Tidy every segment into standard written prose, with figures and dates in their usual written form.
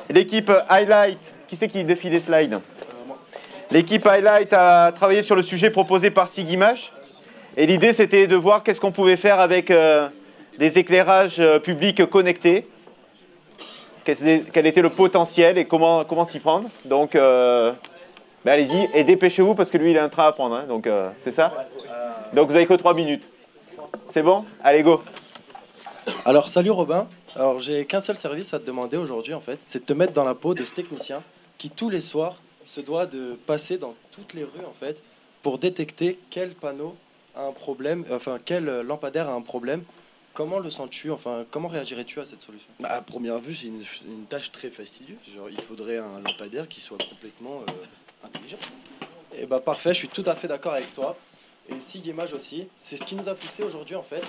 L'équipe Highlight, qui c'est qui défie les slides? L'équipe Highlight a travaillé sur le sujet proposé par Sigimash. Et l'idée, c'était de voir qu'est-ce qu'on pouvait faire avec des éclairages publics connectés. Quel était le potentiel et comment s'y prendre. Donc, allez-y et dépêchez-vous parce que lui, il a un train à prendre. Hein, donc, c'est ça? Donc, vous avez que 3 minutes. C'est bon? Allez, go! Alors, salut Robin. Alors, j'ai qu'un seul service à te demander aujourd'hui, en fait. C'est de te mettre dans la peau de ce technicien qui, tous les soirs, se doit de passer dans toutes les rues, en fait, pour détecter quel panneau a un problème, enfin, quel lampadaire a un problème. Comment le sens-tu? Enfin, comment réagirais-tu à cette solution? À première vue, c'est une tâche très fastidieuse. Genre, il faudrait un lampadaire qui soit complètement intelligent. Eh bah, parfait, je suis tout à fait d'accord avec toi. Et Sigemage aussi. C'est ce qui nous a poussé aujourd'hui, en fait,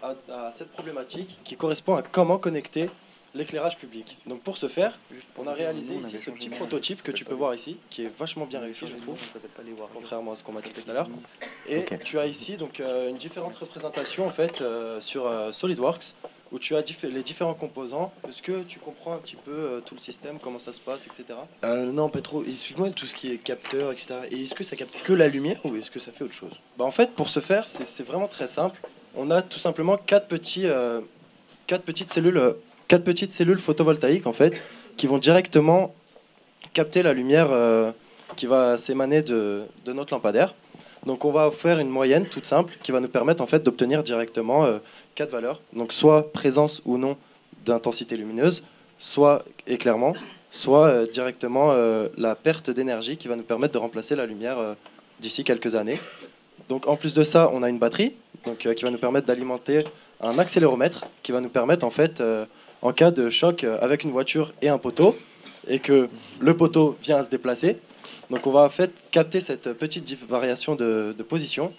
à cette problématique qui correspond à comment connecter l'éclairage public. Donc pour ce faire, on a réalisé ici ce petit prototype que tu peux voir ici, qui est vachement bien réussi, je trouve, contrairement à ce qu'on m'a dit tout à l'heure. Et tu as ici donc une différente représentation en fait sur SolidWorks, où tu as les différents composants. Est-ce que tu comprends un petit peu tout le système, comment ça se passe, etc. Non, pas trop. Explique-moi tout ce qui est capteur, etc. Et est-ce que ça capte que la lumière ou est-ce que ça fait autre chose? En fait, pour ce faire, c'est vraiment très simple. On a tout simplement quatre petites cellules photovoltaïques en fait, qui vont directement capter la lumière qui va s'émaner de notre lampadaire. Donc on va faire une moyenne toute simple qui va nous permettre en fait d'obtenir directement 4 valeurs. Donc soit présence ou non d'intensité lumineuse, soit éclairement, soit directement la perte d'énergie qui va nous permettre de remplacer la lumière d'ici quelques années. Donc en plus de ça, on a une batterie donc, qui va nous permettre d'alimenter un accéléromètre qui va nous permettre en fait en cas de choc avec une voiture et un poteau et que le poteau vient à se déplacer. Donc on va en fait capter cette petite variation de position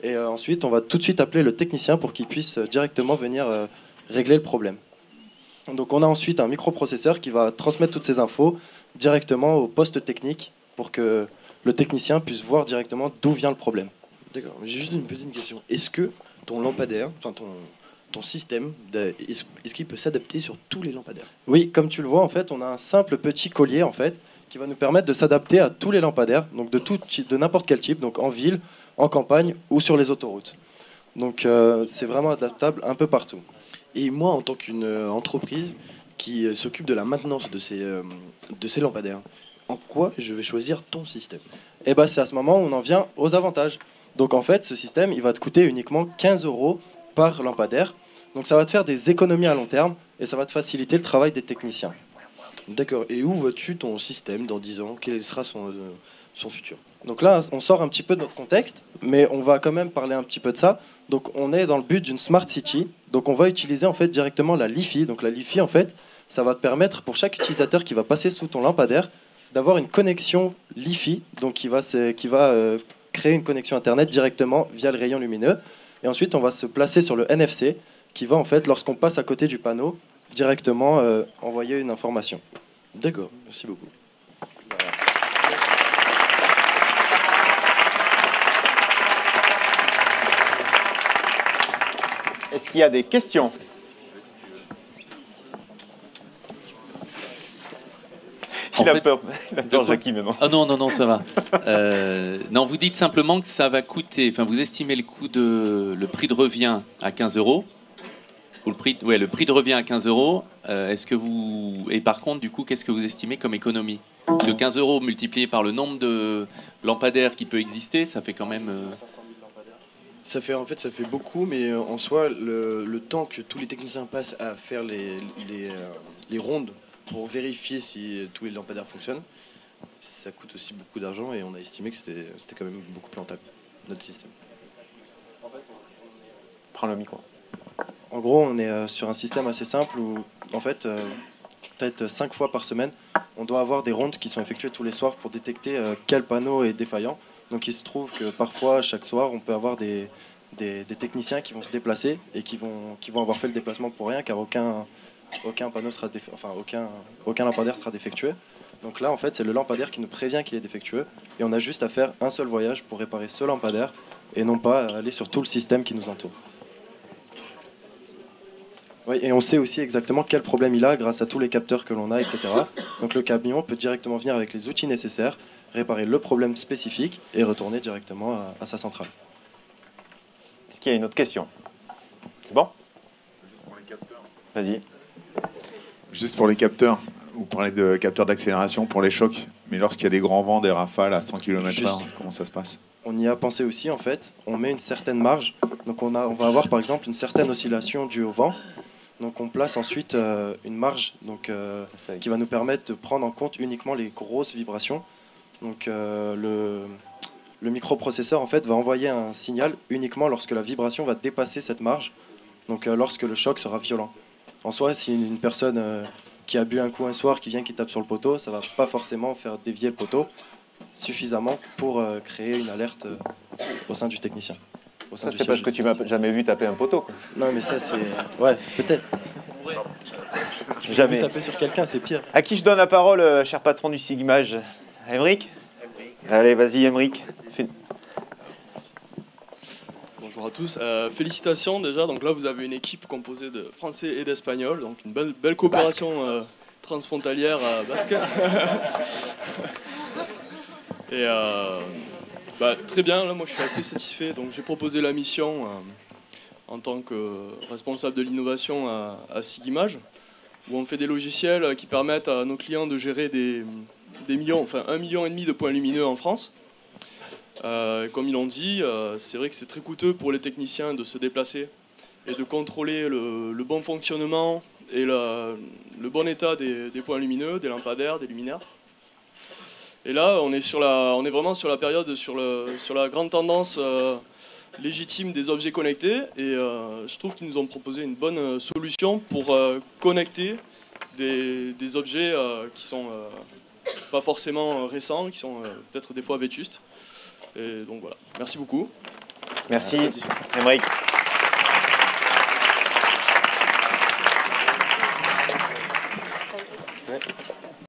et ensuite on va tout de suite appeler le technicien pour qu'il puisse directement venir régler le problème. Donc on a ensuite un microprocesseur qui va transmettre toutes ces infos directement au poste technique pour que le technicien puisse voir directement d'où vient le problème. D'accord, j'ai juste une petite question. Est-ce que ton lampadaire, enfin ton système, est-ce qu'il peut s'adapter sur tous les lampadaires? Oui, comme tu le vois, en fait, on a un simple petit collier en fait, qui va nous permettre de s'adapter à tous les lampadaires, donc de n'importe quel type, donc en ville, en campagne ou sur les autoroutes. Donc c'est vraiment adaptable un peu partout. Et moi, en tant qu'une entreprise qui s'occupe de la maintenance de ces lampadaires, en quoi je vais choisir ton système? Et c'est à ce moment où on en vient aux avantages. Donc en fait, ce système, il va te coûter uniquement 15 € par lampadaire. Donc ça va te faire des économies à long terme et ça va te faciliter le travail des techniciens. D'accord. Et où vois-tu ton système dans 10 ans? Quel sera son futur? Donc là, on sort un petit peu de notre contexte, mais on va quand même parler un petit peu de ça. Donc on est dans le but d'une Smart City. Donc on va utiliser en fait directement la Li-Fi. Donc la Li-Fi, en fait, ça va te permettre pour chaque utilisateur qui va passer sous ton lampadaire d'avoir une connexion Li-Fi, donc qui va créer une connexion Internet directement via le rayon lumineux. Et ensuite, on va se placer sur le NFC, qui va en fait, lorsqu'on passe à côté du panneau, directement envoyer une information. D'accord, merci beaucoup. Est-ce qu'il y a des questions? Il a peur, Jackie, maintenant. Ah non, non, non, ça va. Non, vous dites simplement que ça va coûter, enfin, vous estimez le prix de revient à 15 €. Ou le prix de revient à 15 €. Et par contre, du coup, qu'est-ce que vous estimez comme économie? Parce que 15 € multiplié par le nombre de lampadaires qui peut exister, ça fait quand même... Ça fait beaucoup, mais en soi, le temps que tous les techniciens passent à faire les rondes pour vérifier si tous les lampadaires fonctionnent, ça coûte aussi beaucoup d'argent et on a estimé que c'était quand même beaucoup plus rentable, notre système. Prends le micro. En gros, on est sur un système assez simple où, en fait, peut-être 5 fois par semaine, on doit avoir des rondes qui sont effectuées tous les soirs pour détecter quel panneau est défaillant. Donc il se trouve que parfois, chaque soir, on peut avoir des techniciens qui vont se déplacer et qui vont avoir fait le déplacement pour rien, car aucun panneau sera aucun lampadaire sera défectueux. Donc là, en fait, c'est le lampadaire qui nous prévient qu'il est défectueux et on a juste à faire un seul voyage pour réparer ce lampadaire et non pas aller sur tout le système qui nous entoure. Oui, et on sait aussi exactement quel problème il a grâce à tous les capteurs que l'on a, etc. Donc le camion peut directement venir avec les outils nécessaires, réparer le problème spécifique et retourner directement à sa centrale. Est-ce qu'il y a une autre question? C'est bon? Vas-y. Juste pour les capteurs, vous parlez de capteurs d'accélération pour les chocs, mais lorsqu'il y a des grands vents, des rafales à 100 km/h, comment ça se passe? On y a pensé aussi, en fait, on met une certaine marge. Donc on va avoir par exemple une certaine oscillation due au vent. Donc on place ensuite une marge qui va nous permettre de prendre en compte uniquement les grosses vibrations. Donc le microprocesseur en fait va envoyer un signal uniquement lorsque la vibration va dépasser cette marge, donc lorsque le choc sera violent. En soi, si une personne qui a bu un coup un soir, qui tape sur le poteau, ça va pas forcément faire dévier le poteau suffisamment pour créer une alerte au sein du technicien. Ça, c'est parce que tu m'as jamais vu taper un poteau, quoi. Non, mais ça, c'est... Ouais, peut-être. Jamais. Taper sur quelqu'un, c'est pire. À qui je donne la parole, cher patron du Sigmage? Aymeric? Allez, vas-y, Aymeric. Bonjour à tous. Félicitations déjà. Donc là, vous avez une équipe composée de Français et d'Espagnols. Donc une belle coopération transfrontalière basque. Et très bien. Là, moi, je suis assez satisfait. Donc j'ai proposé la mission en tant que responsable de l'innovation à Sigimage, où on fait des logiciels qui permettent à nos clients de gérer des millions, enfin 1,5 million de points lumineux en France. Comme ils l'ont dit, c'est vrai que c'est très coûteux pour les techniciens de se déplacer et de contrôler le bon fonctionnement et le bon état des points lumineux, des lampadaires, des luminaires. Et là, on est vraiment sur la période, sur la grande tendance légitime des objets connectés. Et je trouve qu'ils nous ont proposé une bonne solution pour connecter des objets qui sont pas forcément récents, qui sont peut-être des fois vétustes. Et donc voilà, merci beaucoup. Merci, Aymeric.